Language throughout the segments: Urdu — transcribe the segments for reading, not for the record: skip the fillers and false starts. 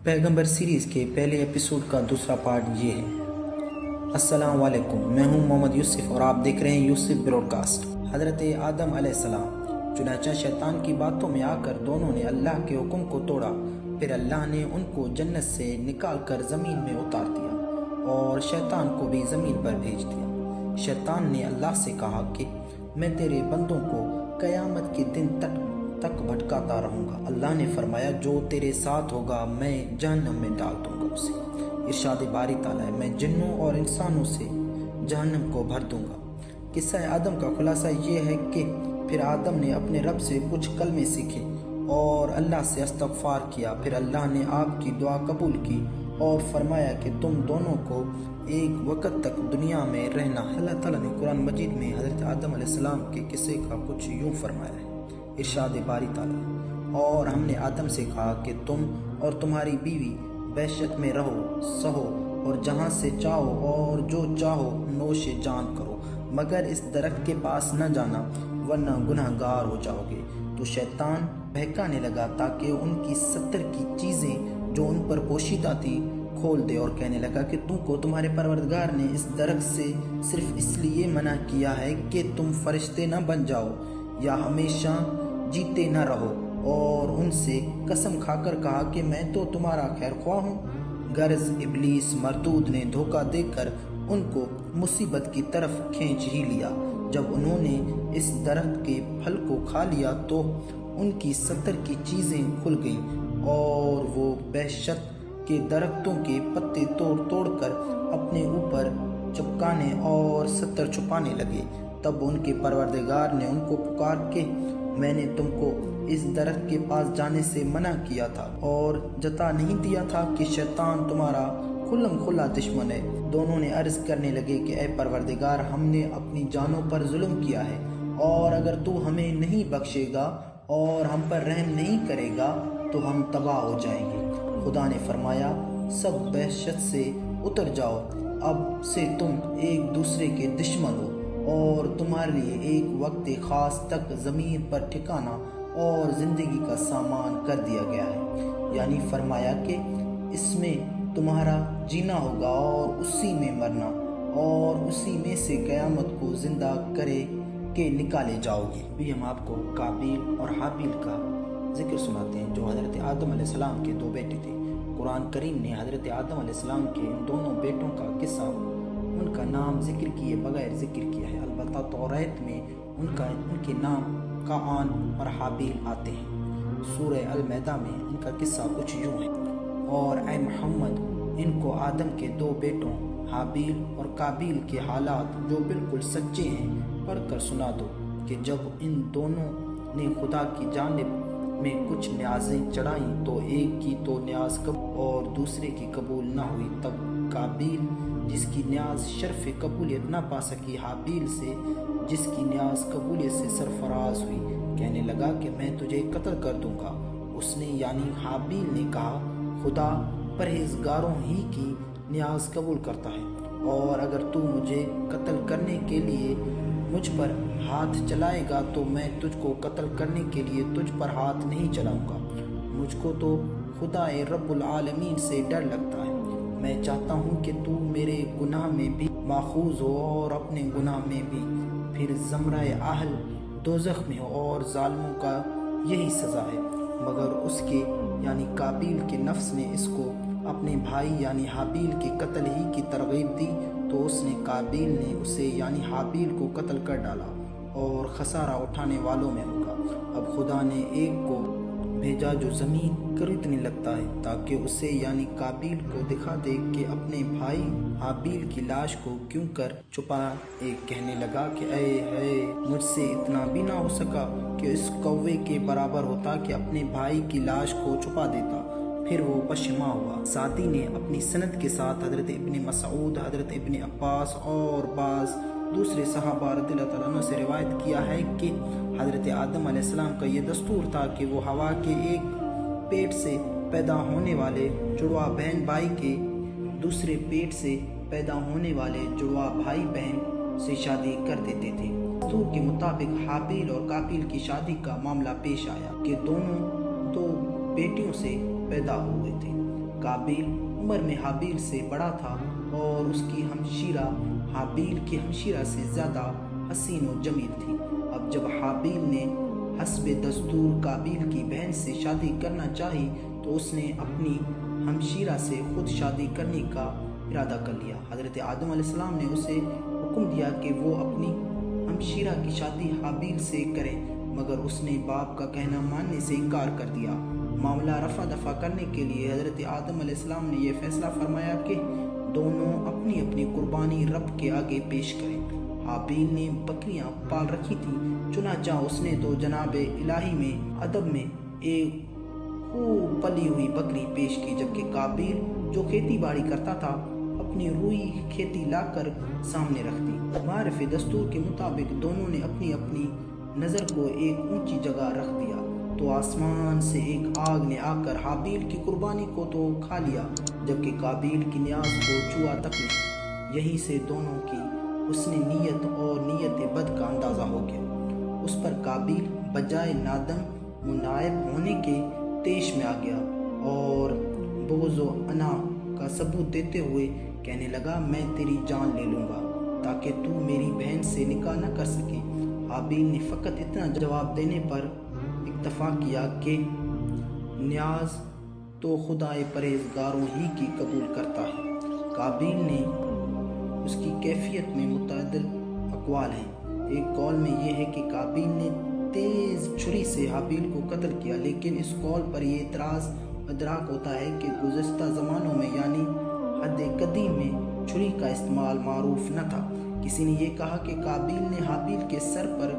پیغمبر سیریز کے پہلے ایپیسوڈ کا دوسرا پارٹ یہ ہے۔ السلام علیکم، میں ہوں محمد یوسف اور آپ دیکھ رہے ہیں یوسف براڈ کاسٹ۔ حضرت آدم علیہ السلام چنانچہ شیطان کی باتوں میں آ کر دونوں نے اللہ کے حکم کو توڑا، پھر اللہ نے ان کو جنت سے نکال کر زمین میں اتار دیا اور شیطان کو بھی زمین پر بھیج دیا۔ شیطان نے اللہ سے کہا کہ میں تیرے بندوں کو قیامت کے دن تک بھٹکاتا رہوں گا۔ اللہ نے فرمایا جو تیرے ساتھ ہوگا میں جہنم میں ڈال دوں گا اسے۔ ارشاد باری تعالیٰ ہے، میں جنوں اور انسانوں سے جہنم کو بھر دوں گا۔ قصہ آدم کا خلاصہ یہ ہے کہ پھر آدم نے اپنے رب سے کچھ کلمے سیکھے اور اللہ سے استغفار کیا، پھر اللہ نے آپ کی دعا قبول کی اور فرمایا کہ تم دونوں کو ایک وقت تک دنیا میں رہنا ہے۔ اللہ تعالیٰ نے قرآن مجید میں حضرت آدم علیہ السلام کے قصے کا کچھ یوں فرمایا ہے۔ ارشاد باری تعالیٰ، اور ہم نے آدم سے کہا کہ تم اور تمہاری بیوی بہشت میں رہو، سہو اور جہاں سے چاہو اور جو چاہو نوش جان کرو، مگر اس درخت کے پاس نہ جانا ورنہ گناہ گار ہو جاؤ گے۔ تو شیطان بہکانے لگا تاکہ ان کی 70 کی چیزیں جو ان پر پوشیدہ تھی کھول دے، اور کہنے لگا کہ تم کو تمہارے پروردگار نے اس درخت سے صرف اس لیے منع کیا ہے کہ تم فرشتے نہ بن جاؤ یا ہمیشہ جیتے نہ رہو، اور ان سے قسم کھا کر کہا کہ میں تو تمہارا خیر خواہ ہوں۔ غرض ابلیس مردود نے دھوکہ دے کر ان کو مصیبت کی طرف کھینچ ہی لیا۔ جب انہوں نے اس درخت کے پھل کو کھا لیا تو ان کی 70 کی چیزیں کھل گئیں اور وہ بہشت کے درختوں کے پتے توڑ توڑ کر اپنے اوپر چپکانے اور 70 چھپانے لگے۔ تب ان کے پروردگار نے ان کو پکار کے میں نے تم کو اس درخت کے پاس جانے سے منع کیا تھا اور جتا نہیں دیا تھا کہ شیطان تمہارا کھلم کھلا دشمن ہے۔ دونوں نے عرض کرنے لگے کہ اے پروردگار، ہم نے اپنی جانوں پر ظلم کیا ہے، اور اگر تو ہمیں نہیں بخشے گا اور ہم پر رحم نہیں کرے گا تو ہم تباہ ہو جائیں گے۔ خدا نے فرمایا سب بہشت سے اتر جاؤ، اب سے تم ایک دوسرے کے دشمن ہو، اور تمہارے لیے ایک وقت خاص تک زمین پر ٹھکانا اور زندگی کا سامان کر دیا گیا ہے، یعنی فرمایا کہ اس میں تمہارا جینا ہوگا اور اسی میں مرنا، اور اسی میں سے قیامت کو زندہ کرے کے نکالے جاؤ گے۔ ابھی ہم آپ کو قابیل اور حابیل کا ذکر سناتے ہیں جو حضرت آدم علیہ السلام کے 2 بیٹے تھے۔ قرآن کریم نے حضرت آدم علیہ السلام کے ان دونوں بیٹوں کا قصہ، ان کا نام ذکر کیے بغیر ذکر کیا ہے، البتہ توریت میں ان کے نام قائن اور حابیل آتے ہیں۔ سورہ المائدہ میں ان کا قصہ کچھ یوں ہے، اور اے محمد ان کو آدم کے 2 بیٹوں حابیل اور قابیل کے حالات جو بالکل سچے ہیں پڑھ کر سنا دو کہ جب ان دونوں نے خدا کی جانب میں کچھ نیازیں چڑھائیں تو ایک کی تو نیاز قبول اور دوسرے کی قبول نہ ہوئی، تب قابیل جس کی نیاز شرف قبولیت نہ پا سکی حابیل سے جس کی نیاز قبولیت سے سرفراز ہوئی، کہنے لگا کہ میں تجھے قتل کر دوں گا۔ اس نے یعنی حابیل نے کہا خدا پرہیزگاروں ہی کی نیاز قبول کرتا ہے، اور اگر تو مجھے قتل کرنے کے لیے مجھ پر ہاتھ چلائے گا تو میں تجھ کو قتل کرنے کے لیے تجھ پر ہاتھ نہیں چلاؤں گا۔ مجھ کو تو خدا رب العالمین سے ڈر لگتا ہے، میں چاہتا ہوں کہ تو میرے گناہ میں بھی ماخوذ ہو اور اپنے گناہ میں بھی، پھر زمرہ اہل دوزخ میں ہو، اور ظالموں کا یہی سزا ہے۔ مگر اس کے یعنی قابیل کے نفس نے اس کو اپنے بھائی یعنی حابیل کے قتل ہی کی ترغیب دی، تو اس نے قابیل نے اسے یعنی حابیل کو قتل کر ڈالا اور خسارہ اٹھانے والوں میں ہوگا۔ اب خدا نے ایک کو بھیجا جو زمین خریدنے لگتا ہے تاکہ اسے یعنی قابیل کو دکھا دے کہ اپنے بھائی حابیل کی لاش کو کیوں کر چھپا۔ ایک کہنے لگا کہ اے مجھ سے اتنا بھی نہ ہو سکا کہ اس کوے کے برابر ہوتا کہ اپنے بھائی کی لاش کو چھپا دیتا۔ پھر وہ پشیماں ہوا۔ سعدی نے اپنی سند کے ساتھ حضرت ابن مسعود، حضرت ابن عباس اور بعض دوسرے صحابہ رضی اللہ تعالیٰ عنہ سے روایت کیا ہے کہ حضرت آدم علیہ السلام کا یہ دستور تھا کہ وہ ہوا کے ایک پیٹ سے پیدا ہونے والے جڑواں بہن بھائی کے دوسرے پیٹ سے پیدا ہونے والے جڑواں بھائی بہن سے شادی کر دیتے تھے۔ دستور کے مطابق حابیل اور قابیل کی شادی کا معاملہ پیش آیا کہ دونوں 2 بیٹیوں سے پیدا ہوئے تھے۔ قابیل عمر میں حابیل سے بڑا تھا اور اس کی ہمشیرہ حابیل کی ہمشیرہ سے زیادہ حسین و جمیل تھی۔ اب جب حابیل نے حسب دستور قابیل کی بہن سے شادی کرنا چاہی تو اس نے اپنی ہمشیرہ سے خود شادی کرنے کا ارادہ کر لیا۔ حضرت آدم علیہ السلام نے اسے حکم دیا کہ وہ اپنی ہمشیرہ کی شادی حابیل سے کرے، مگر اس نے باپ کا کہنا ماننے سے انکار کر دیا۔ معاملہ رفع دفع کرنے کے لیے حضرت آدم علیہ السلام نے یہ فیصلہ فرمایا کہ دونوں اپنی اپنی قربانی رب کے آگے پیش کریں۔ حابیل نے بکریاں پال رکھی تھیں، چنانچہ اس نے تو جناب الہی میں ادب میں ایک خوب پلی ہوئی بکری پیش کی، جبکہ قابیل جو کھیتی باڑی کرتا تھا اپنی روئی کھیتی لا کر سامنے رکھ دی۔ معرف دستور کے مطابق دونوں نے اپنی اپنی نظر کو ایک اونچی جگہ رکھ دیا تو آسمان سے ایک آگ نے آ کر حابیل کی قربانی کو تو کھا لیا، جبکہ قابیل کی نیاز کو چھوا تک نہیں۔ یہی سے دونوں کی حسن نیت اور نیت بد کا اندازہ ہو گیا۔ اس پر قابیل بجائے نادم منائب ہونے کے تیش میں آ گیا اور بغض و انا کا ثبوت دیتے ہوئے کہنے لگا، میں تیری جان لے لوں گا تاکہ تو میری بہن سے نکاح نہ کر سکے۔ حابیل نے فقط اتنا جواب دینے پر اکتفا کیا کہ نیاز تو خدائے پرہیزگاروں ہی کی قبول کرتا ہے۔ قابیل نے اس کی کیفیت میں متعدد اقوال ہیں۔ ایک قول میں یہ ہے کہ قابیل نے تیز چھری سے حابیل کو قتل کیا، لیکن اس قول پر یہ اعتراض ادراک ہوتا ہے کہ گزشتہ زمانوں میں یعنی حد قدیم میں چھری کا استعمال معروف نہ تھا۔ کسی نے یہ کہا کہ قابیل نے حابیل کے سر پر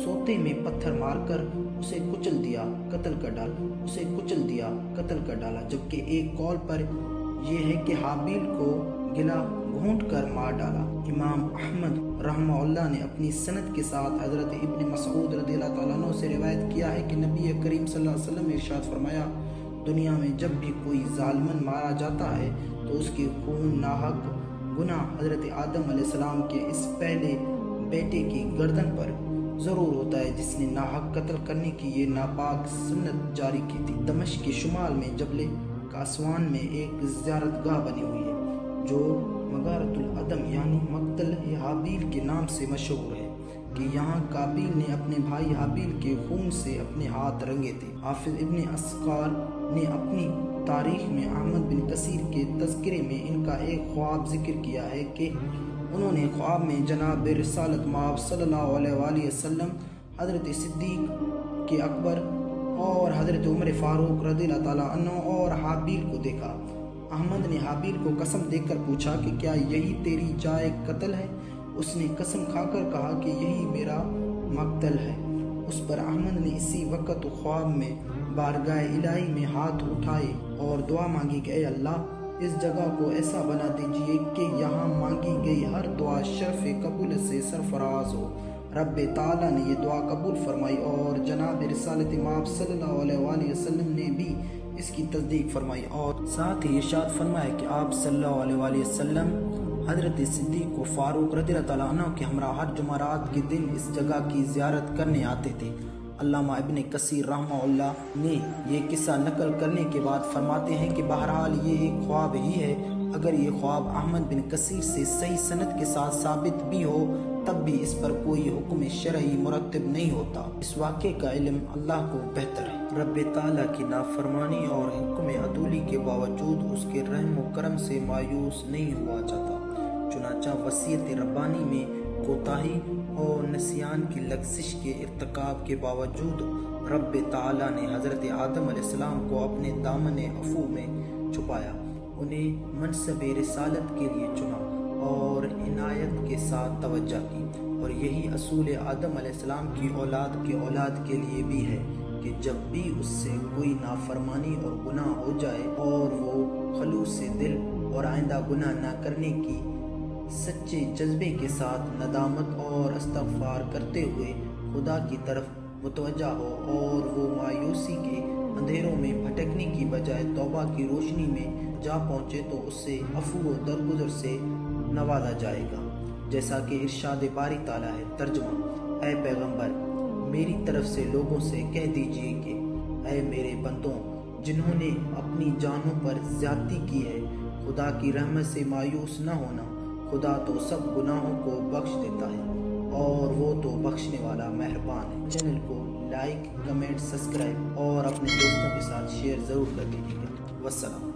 سوتے میں پتھر مار کر اسے کچل دیا قتل کر ڈالا، جبکہ ایک قول پر یہ ہے کہ حابیل کو گلا گھونٹ کر مار ڈالا۔ امام احمد رحمہ اللہ نے اپنی سند کے ساتھ حضرت ابن مسعود رضی اللہ تعالیٰ عنہ سے روایت کیا ہے کہ نبی کریم صلی اللہ علیہ وسلم نے ارشاد فرمایا، دنیا میں جب بھی کوئی ظالمن مارا جاتا ہے تو اس کے خون ناحق گناہ حضرت آدم علیہ السلام کے اس پہلے بیٹے کی گردن پر ضرور ہوتا ہے جس نے ناحق قتل کرنے کی یہ ناپاک سنت جاری کی تھی۔ دمشق کے شمال میں جبل کاسوان میں ایک زیارت گاہ بنی ہوئی ہے جو مغارۃ العدم یعنی مقتل حابیل کے نام سے مشہور ہے کہ یہاں قابیل نے اپنے بھائی حابیل کے خون سے اپنے ہاتھ رنگے تھے۔ حافظ ابن اسقار نے اپنی تاریخ میں احمد بن کثیر کے تذکرے میں ان کا ایک خواب ذکر کیا ہے کہ انہوں نے خواب میں جناب رسالت مآب صلی اللہ علیہ وآلہ وسلم، حضرت صدیق کے اکبر اور حضرت عمر فاروق رضی اللہ تعالیٰ عنہ اور حابیل کو دیکھا۔ احمد نے حابیل کو قسم دے کر پوچھا کہ کیا یہی تیری جائے قتل ہے؟ اس نے قسم کھا کر کہا کہ یہی میرا مقتل ہے۔ اس پر احمد نے اسی وقت خواب میں بارگاہ الہی میں ہاتھ اٹھائے اور دعا مانگی کہ اے اللہ، اس جگہ کو ایسا بنا دیجئے کہ یہاں مانگی گئی ہر دعا شرف قبول سے سرفراز ہو۔ رب تعالیٰ نے یہ دعا قبول فرمائی اور جناب رسالت مآب صلی اللہ علیہ وآلہ وسلم نے بھی اس کی تصدیق فرمائی، اور ساتھ ہی ارشاد فرمایا کہ آپ صلی اللہ علیہ وآلہ وسلم حضرت صدیق و فاروق رضی اللہ تعالیٰ عنہ کے ہمراہ ہر جمعرات کے دن اس جگہ کی زیارت کرنے آتے تھے۔ علامہ ابن کثیر رحمہ اللہ نے یہ قصہ نقل کرنے کے بعد فرماتے ہیں کہ بہرحال یہ ایک خواب ہی ہے۔ اگر یہ خواب احمد بن کثیر سے صحیح سند کے ساتھ ثابت بھی ہو تب بھی اس پر کوئی حکم شرعی مرتب نہیں ہوتا۔ اس واقعے کا علم اللہ کو بہتر ہے۔ رب تعالیٰ کی نافرمانی اور حکم عدولی کے باوجود اس کے رحم و کرم سے مایوس نہیں ہوا جاتا۔ چنانچہ وصیت ربانی میں کوتاہی اور نسیان کی لغزش کے ارتکاب کے باوجود رب تعالیٰ نے حضرت آدم علیہ السلام کو اپنے دامن عفو میں چھپایا، انہیں منصب رسالت کے لیے چنا اور عنایت کے ساتھ توجہ کی، اور یہی اصول آدم علیہ السلام کی اولاد کے لیے بھی ہے کہ جب بھی اس سے کوئی نافرمانی اور گناہ ہو جائے اور وہ خلوص دل اور آئندہ گناہ نہ کرنے کی سچے جذبے کے ساتھ ندامت اور استغفار کرتے ہوئے خدا کی طرف متوجہ ہو اور وہ مایوسی کے اندھیروں میں بھٹکنے کی بجائے توبہ کی روشنی میں جا پہنچے تو اس سے عفو و درگزر سے نوازا جائے گا، جیسا کہ ارشاد باری تعالیٰ ہے۔ ترجمہ: اے پیغمبر، میری طرف سے لوگوں سے کہہ دیجئے کہ اے میرے بندوں، جنہوں نے اپنی جانوں پر زیادتی کی ہے، خدا کی رحمت سے مایوس نہ ہونا۔ خدا تو سب گناہوں کو بخش دیتا ہے اور وہ تو بخشنے والا مہربان ہے۔ چینل کو لائک، کمنٹ، سبسکرائب اور اپنے دوستوں کے ساتھ شیئر ضرور کر دیجیے گا۔ والسلام۔